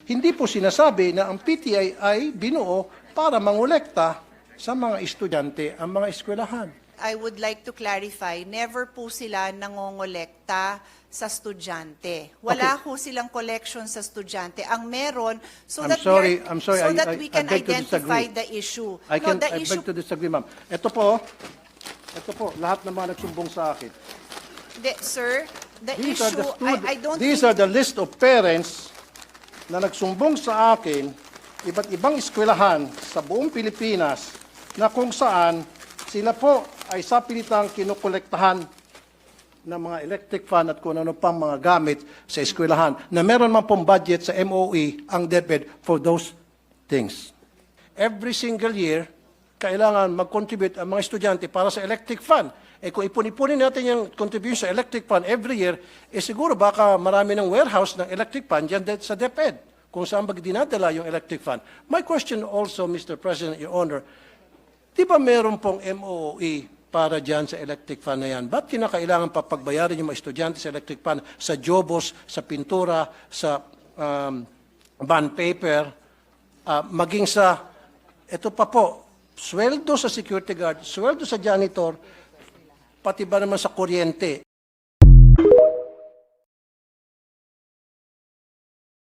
Hindi po sinasabi na ang PTI ay binuo para mangolekta sa mga estudyante, ang mga eskwelahan. I would like to clarify, never po sila nangongolekta sa estudyante. Wala po silang collection sa estudyante. Ang meron, so I'm that sorry, we I can beg to identify disagree. the issue. I No, the beg issue, to disagree, ma'am. Ito po, lahat ng mga nagsumbong sa akin. sir, the These are issue, I don't these think, are the list of parents na nagsumbong sa akin, iba't ibang eskwelahan sa buong Pilipinas na kung saan sila po ay sapilitang kinukolektahan ng mga electric fan at kung ano pang mga gamit sa eskwelahan na meron man pong budget sa MOE ang DepEd for those things. Every single year, kailangan mag-contribute ang mga estudyante para sa electric fan. Eh kung ipon-ipunin natin yung contribution sa electric fan every year, eh siguro baka marami ng warehouse ng electric fan dyan sa DepEd kung saan dinadala yung electric fan. My question also, Mr. President, Your Honor, di ba meron pong MOE para dyan sa electric fan na yan? Ba't kinakailangan pa pagbayarin yung mga estudyante sa electric fan, sa jobos, sa pintura, sa bond paper, maging sa, ito pa po, sweldo sa security guard, sweldo sa janitor, pati ba naman sa kuryente,